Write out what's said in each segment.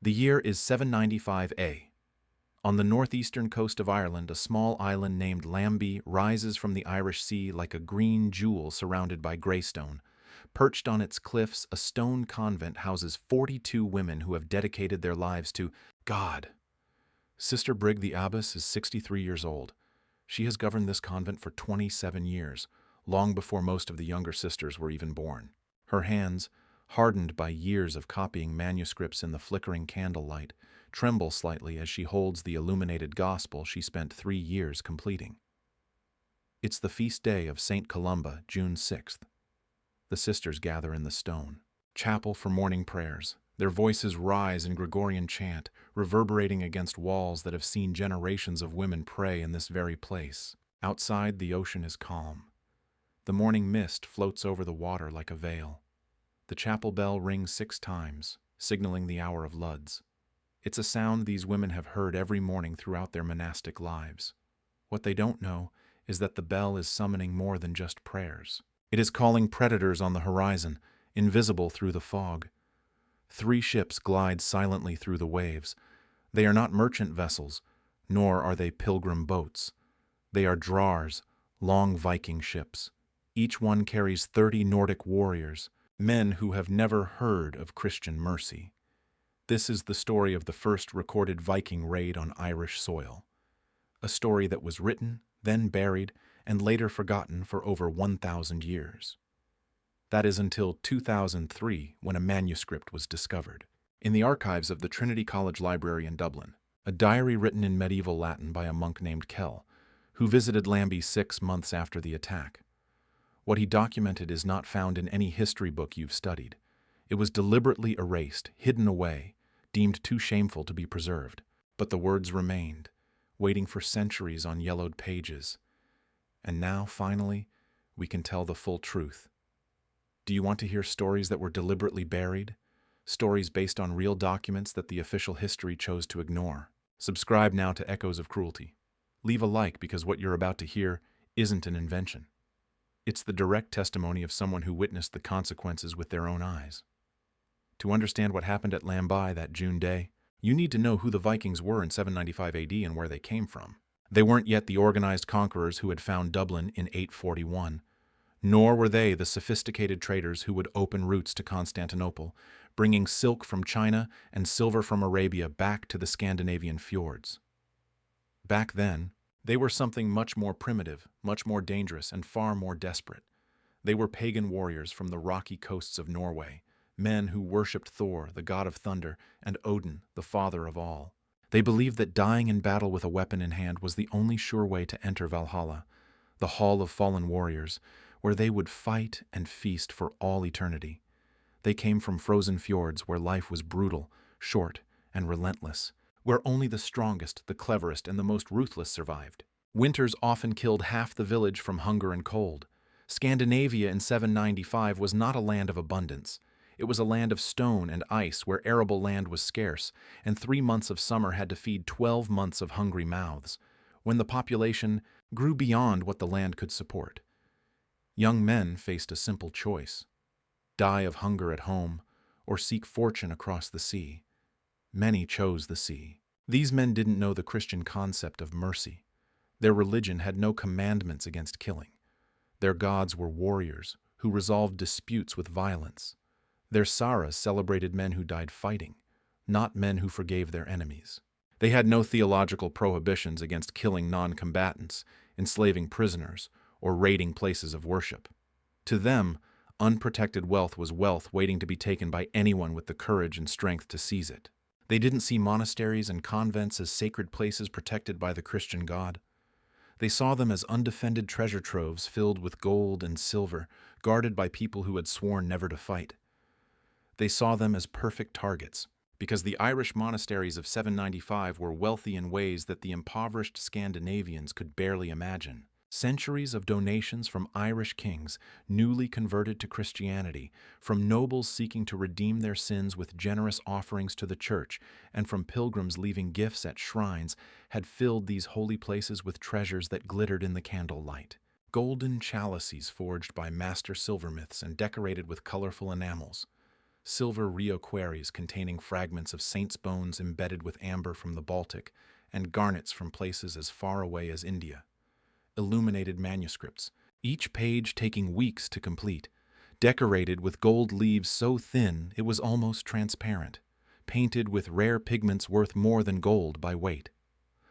The year is 795 A. On the northeastern coast of Ireland, a small island named Lambay rises from the Irish Sea like a green jewel surrounded by greystone. Perched on its cliffs, a stone convent houses 42 women who have dedicated their lives to God. Sister Brigg the abbess is 63 years old. She has governed this convent for 27 years, long before most of the younger sisters were even born. Her hands, hardened by years of copying manuscripts in the flickering candlelight, tremble slightly as she holds the illuminated gospel she spent 3 years completing. It's the feast day of St. Columba, June 6th. The sisters gather in the stone chapel for morning prayers. Their voices rise in Gregorian chant, reverberating against walls that have seen generations of women pray in this very place. Outside, the ocean is calm. The morning mist floats over the water like a veil. The chapel bell rings 6 times, signaling the hour of Luds. It's a sound these women have heard every morning throughout their monastic lives. What they don't know is that the bell is summoning more than just prayers. It is calling predators on the horizon, invisible through the fog. 3 ships glide silently through the waves. They are not merchant vessels, nor are they pilgrim boats. They are drars, long Viking ships. Each one carries 30 Nordic warriors, men who have never heard of Christian mercy. This is the story of the first recorded Viking raid on Irish soil. A story that was written, then buried, and later forgotten for over 1,000 years. That is until 2003, when a manuscript was discovered. In the archives of the Trinity College Library in Dublin, a diary written in medieval Latin by a monk named Kell, who visited Lambay 6 months after the attack. What he documented is not found in any history book you've studied. It was deliberately erased, hidden away, deemed too shameful to be preserved. But the words remained, waiting for centuries on yellowed pages. And now, finally, we can tell the full truth. Do you want to hear stories that were deliberately buried? Stories based on real documents that the official history chose to ignore? Subscribe now to Echoes of Cruelty. Leave a like because what you're about to hear isn't an invention. It's the direct testimony of someone who witnessed the consequences with their own eyes. To understand what happened at Lambay that June day, you need to know who the Vikings were in 795 AD and where they came from. They weren't yet the organized conquerors who had found Dublin in 841, nor were they the sophisticated traders who would open routes to Constantinople, bringing silk from China and silver from Arabia back to the Scandinavian fjords. Back then, they were something much more primitive, much more dangerous, and far more desperate. They were pagan warriors from the rocky coasts of Norway, men who worshipped Thor, the god of thunder, and Odin, the father of all. They believed that dying in battle with a weapon in hand was the only sure way to enter Valhalla, the hall of fallen warriors, where they would fight and feast for all eternity. They came from frozen fjords where life was brutal, short, and relentless, where only the strongest, the cleverest, and the most ruthless survived. Winters often killed half the village from hunger and cold. Scandinavia in 795 was not a land of abundance. It was a land of stone and ice where arable land was scarce, and 3 months of summer had to feed 12 months of hungry mouths, when the population grew beyond what the land could support. Young men faced a simple choice: die of hunger at home or seek fortune across the sea. Many chose the sea. These men didn't know the Christian concept of mercy. Their religion had no commandments against killing. Their gods were warriors who resolved disputes with violence. Their saras celebrated men who died fighting, not men who forgave their enemies. They had no theological prohibitions against killing non-combatants, enslaving prisoners, or raiding places of worship. To them, unprotected wealth was wealth waiting to be taken by anyone with the courage and strength to seize it. They didn't see monasteries and convents as sacred places protected by the Christian God. They saw them as undefended treasure troves filled with gold and silver, guarded by people who had sworn never to fight. They saw them as perfect targets, because the Irish monasteries of 795 were wealthy in ways that the impoverished Scandinavians could barely imagine. Centuries of donations from Irish kings, newly converted to Christianity, from nobles seeking to redeem their sins with generous offerings to the church, and from pilgrims leaving gifts at shrines, had filled these holy places with treasures that glittered in the candlelight. Golden chalices forged by master silversmiths and decorated with colorful enamels. silver reliquaries containing fragments of saints' bones embedded with amber from the Baltic and garnets from places as far away as India. Illuminated manuscripts, each page taking weeks to complete, decorated with gold leaves so thin it was almost transparent, painted with rare pigments worth more than gold by weight.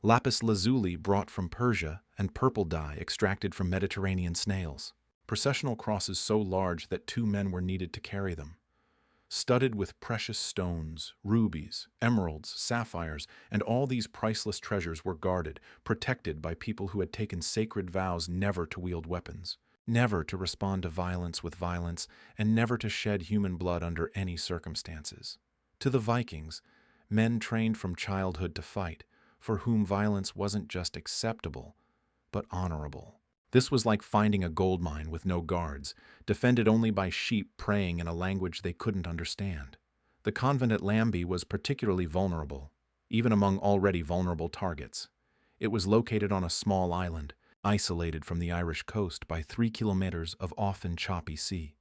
Lapis lazuli brought from Persia and purple dye extracted from Mediterranean snails. Processional crosses so large that 2 men were needed to carry them. Studded with precious stones, rubies, emeralds, sapphires, and all these priceless treasures were guarded, protected by people who had taken sacred vows never to wield weapons, never to respond to violence with violence, and never to shed human blood under any circumstances. To the Vikings, men trained from childhood to fight, for whom violence wasn't just acceptable, but honorable. This was like finding a gold mine with no guards, defended only by sheep praying in a language they couldn't understand. The convent at Lambay was particularly vulnerable, even among already vulnerable targets. It was located on a small island, isolated from the Irish coast by 3 kilometers of often choppy sea.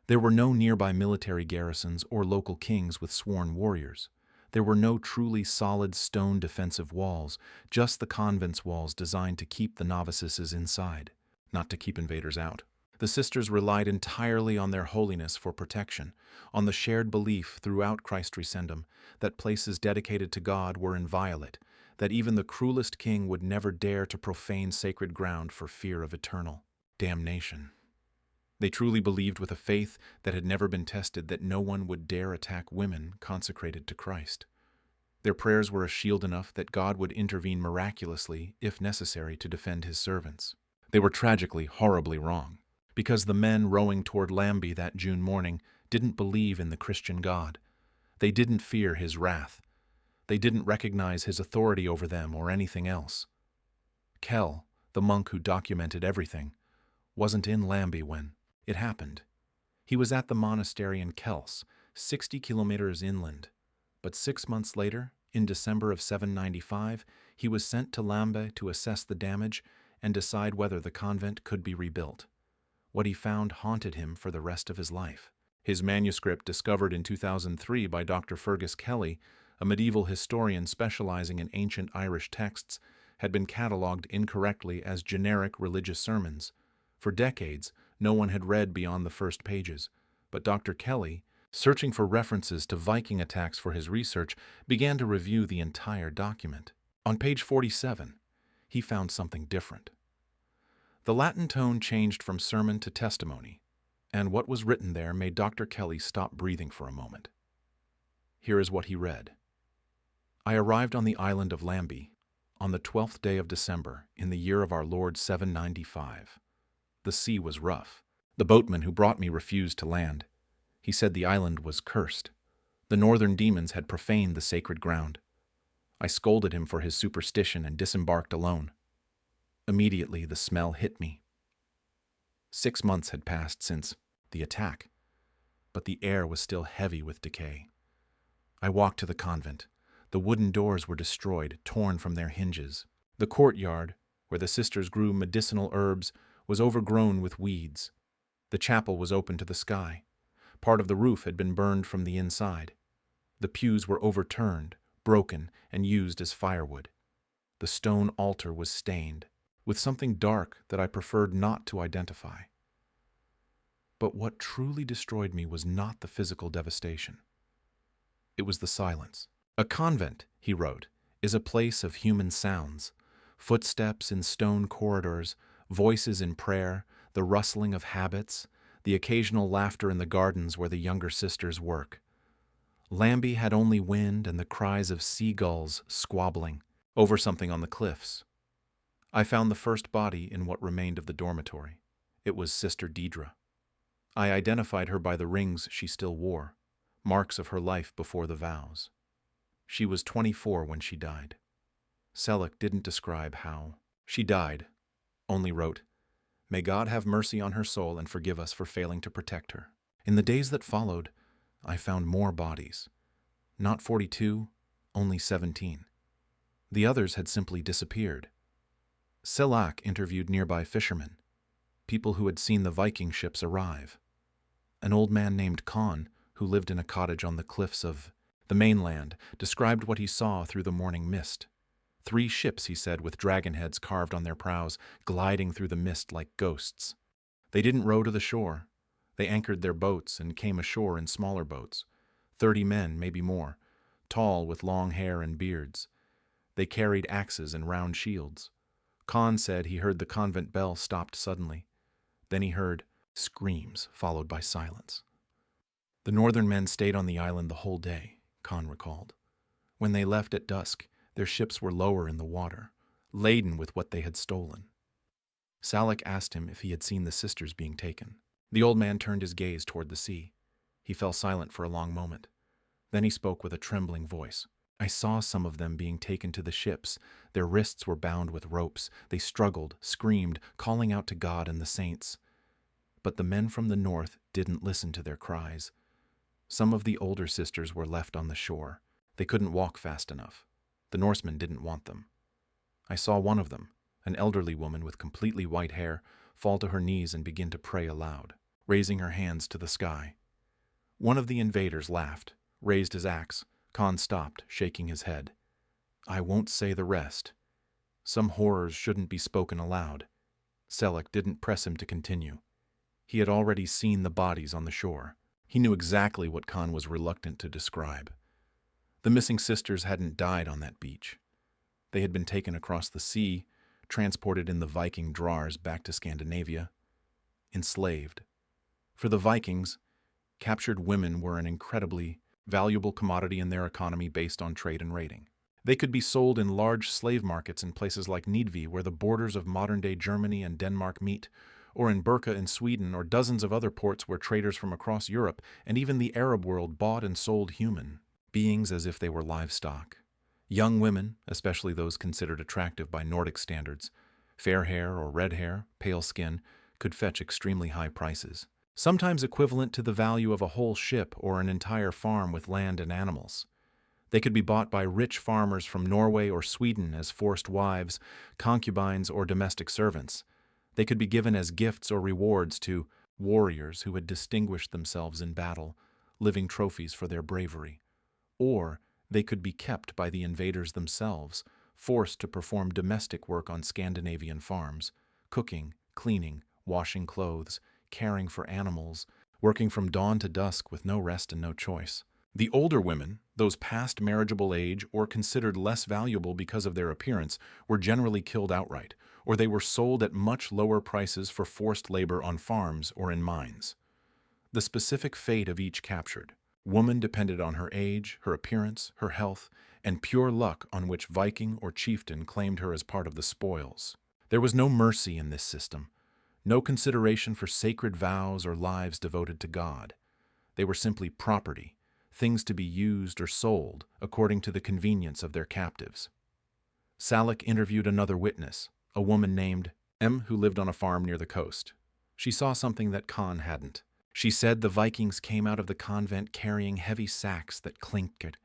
There were no nearby military garrisons or local kings with sworn warriors. There were no truly solid stone defensive walls, just the convent's walls designed to keep the novices inside, not to keep invaders out. The sisters relied entirely on their holiness for protection, on the shared belief throughout Christendom that places dedicated to God were inviolate, that even the cruelest king would never dare to profane sacred ground for fear of eternal damnation. They truly believed with a faith that had never been tested that no one would dare attack women consecrated to Christ. Their prayers were a shield enough that God would intervene miraculously, if necessary, to defend his servants. They were tragically, horribly wrong, because the men rowing toward Lambay that June morning didn't believe in the Christian God. They didn't fear his wrath. They didn't recognize his authority over them or anything else. Kell, the monk who documented everything, wasn't in Lambay when it happened. He was at the monastery in Kells, 60 kilometers inland. But 6 months later, in December of 795, he was sent to Lambay to assess the damage and decide whether the convent could be rebuilt. What he found haunted him for the rest of his life. His manuscript, discovered in 2003 by Dr. Fergus Kelly, a medieval historian specializing in ancient Irish texts, had been catalogued incorrectly as generic religious sermons. For decades, no one had read beyond the first pages, but Dr. Kelly, searching for references to Viking attacks for his research, began to review the entire document. On page 47, he found something different. The Latin tone changed from sermon to testimony, and what was written there made Dr. Kelly stop breathing for a moment. Here is what he read. I arrived on the island of Lambay on the 12th day of December in the year of our Lord 795. The sea was rough. The boatman who brought me refused to land. He said the island was cursed. The northern demons had profaned the sacred ground. I scolded him for his superstition and disembarked alone. Immediately the smell hit me. 6 months had passed since the attack, but the air was still heavy with decay. I walked to the convent. The wooden doors were destroyed, torn from their hinges. The courtyard, where the sisters grew medicinal herbs, was overgrown with weeds. The chapel was open to the sky. Part of the roof had been burned from the inside. The pews were overturned, broken, and used as firewood. The stone altar was stained with something dark that I preferred not to identify. But what truly destroyed me was not the physical devastation. It was the silence. A convent, he wrote, is a place of human sounds, footsteps in stone corridors, voices in prayer, the rustling of habits, the occasional laughter in the gardens where the younger sisters work. Lambay had only wind and the cries of seagulls squabbling over something on the cliffs. I found the first body in what remained of the dormitory. It was Sister Deidre. I identified her by the rings she still wore, marks of her life before the vows. She was 24 when she died. Selleck didn't describe how she died, only wrote, "May God have mercy on her soul and forgive us for failing to protect her." In the days that followed, I found more bodies. Not 42, only 17. The others had simply disappeared. Selleck interviewed nearby fishermen, people who had seen the Viking ships arrive. An old man named Con, who lived in a cottage on the cliffs of the mainland, described what he saw through the morning mist. 3 ships, he said, with dragon heads carved on their prows, gliding through the mist like ghosts. They didn't row to the shore. They anchored their boats and came ashore in smaller boats. 30 men, maybe more, tall with long hair and beards. They carried axes and round shields. Khan said he heard the convent bell stopped suddenly. Then he heard screams followed by silence. The northern men stayed on the island the whole day, Khan recalled. When they left at dusk, their ships were lower in the water, laden with what they had stolen. Salak asked him if he had seen the sisters being taken. The old man turned his gaze toward the sea. He fell silent for a long moment. Then he spoke with a trembling voice. I saw some of them being taken to the ships. Their wrists were bound with ropes. They struggled, screamed, calling out to God and the saints. But the men from the north didn't listen to their cries. Some of the older sisters were left on the shore. They couldn't walk fast enough. The Norsemen didn't want them. I saw one of them, an elderly woman with completely white hair, fall to her knees and begin to pray aloud, raising her hands to the sky. One of the invaders laughed, raised his axe. Khan stopped, shaking his head. I won't say the rest. Some horrors shouldn't be spoken aloud. Selek didn't press him to continue. He had already seen the bodies on the shore. He knew exactly what Khan was reluctant to describe. The missing sisters hadn't died on that beach. They had been taken across the sea, transported in the Viking drawers back to Scandinavia, enslaved. For the Vikings, captured women were an incredibly valuable commodity in their economy based on trade and raiding. They could be sold in large slave markets in places like Nidvi, where the borders of modern-day Germany and Denmark meet, or in Burka in Sweden, or dozens of other ports where traders from across Europe and even the Arab world bought and sold human beings as if they were livestock. Young women, especially those considered attractive by Nordic standards, fair hair or red hair, pale skin, could fetch extremely high prices, sometimes equivalent to the value of a whole ship or an entire farm with land and animals. They could be bought by rich farmers from Norway or Sweden as forced wives, concubines, or domestic servants. They could be given as gifts or rewards to warriors who had distinguished themselves in battle, living trophies for their bravery. Or they could be kept by the invaders themselves, forced to perform domestic work on Scandinavian farms, cooking, cleaning, washing clothes, caring for animals, working from dawn to dusk with no rest and no choice. The older women, those past marriageable age or considered less valuable because of their appearance, were generally killed outright, or they were sold at much lower prices for forced labor on farms or in mines. The specific fate of each captured woman depended on her age, her appearance, her health, and pure luck on which Viking or chieftain claimed her as part of the spoils. There was no mercy in this system, no consideration for sacred vows or lives devoted to God. They were simply property, things to be used or sold according to the convenience of their captives. Salak interviewed another witness, a woman named M, who lived on a farm near the coast. She saw something that Khan hadn't. She said the Vikings came out of the convent carrying heavy sacks that clinked,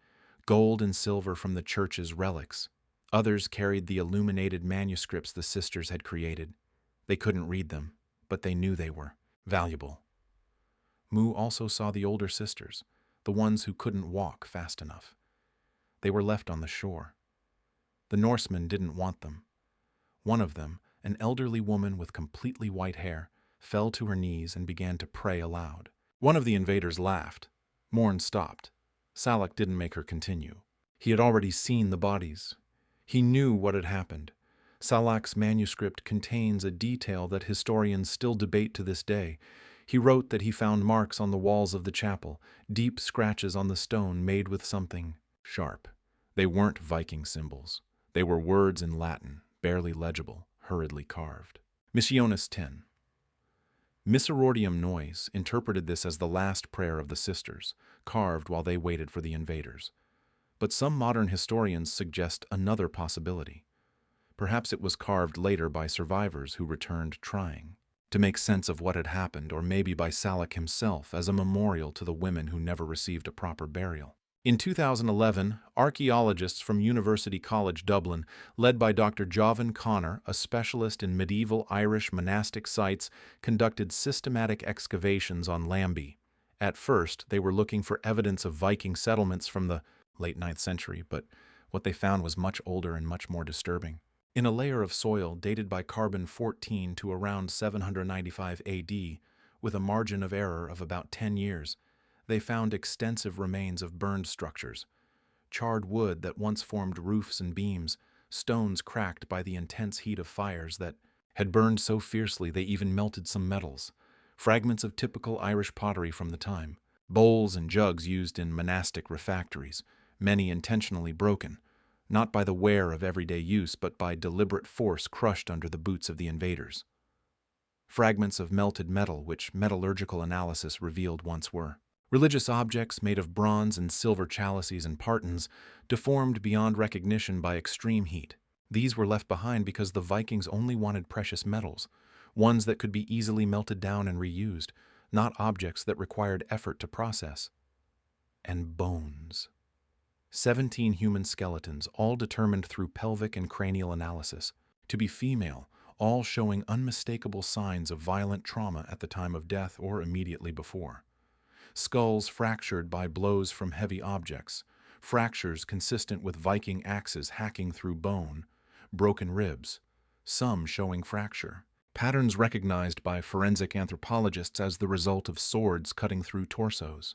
gold and silver from the church's relics. Others carried the illuminated manuscripts the sisters had created. They couldn't read them, but they knew they were valuable. Mu also saw the older sisters, the ones who couldn't walk fast enough. They were left on the shore. The Norsemen didn't want them. One of them, an elderly woman with completely white hair, fell to her knees and began to pray aloud. One of the invaders laughed. Morn stopped. Salak didn't make her continue. He had already seen the bodies. He knew what had happened. Salak's manuscript contains a detail that historians still debate to this day. He wrote that he found marks on the walls of the chapel, deep scratches on the stone made with something sharp. They weren't Viking symbols. They were words in Latin, barely legible, hurriedly carved. Missionis 10. Miserordium Nois interpreted this as the last prayer of the sisters, carved while they waited for the invaders. But some modern historians suggest another possibility. Perhaps it was carved later by survivors who returned trying to make sense of what had happened, or maybe by Salak himself as a memorial to the women who never received a proper burial. In 2011, archaeologists from University College Dublin, led by Dr. Jovan Connor, a specialist in medieval Irish monastic sites, conducted systematic excavations on Lambay, At first, they were looking for evidence of Viking settlements from the late 9th century, but what they found was much older and much more disturbing. In a layer of soil dated by carbon-14 to around 795 AD, with a margin of error of about 10 years, they found extensive remains of burned structures, charred wood that once formed roofs and beams, stones cracked by the intense heat of fires that had burned so fiercely they even melted some metals, fragments of typical Irish pottery from the time, bowls and jugs used in monastic refectories, many intentionally broken, not by the wear of everyday use but by deliberate force crushed under the boots of the invaders. Fragments of melted metal which metallurgical analysis revealed once were. Religious objects made of bronze and silver chalices and partons, deformed beyond recognition by extreme heat. These were left behind because the Vikings only wanted precious metals, ones that could be easily melted down and reused, not objects that required effort to process. And bones. 17 human skeletons, all determined through pelvic and cranial analysis, to be female, all showing unmistakable signs of violent trauma at the time of death or immediately before. Skulls fractured by blows from heavy objects, fractures consistent with Viking axes hacking through bone, broken ribs, some showing fracture. Patterns recognized by forensic anthropologists as the result of swords cutting through torsos.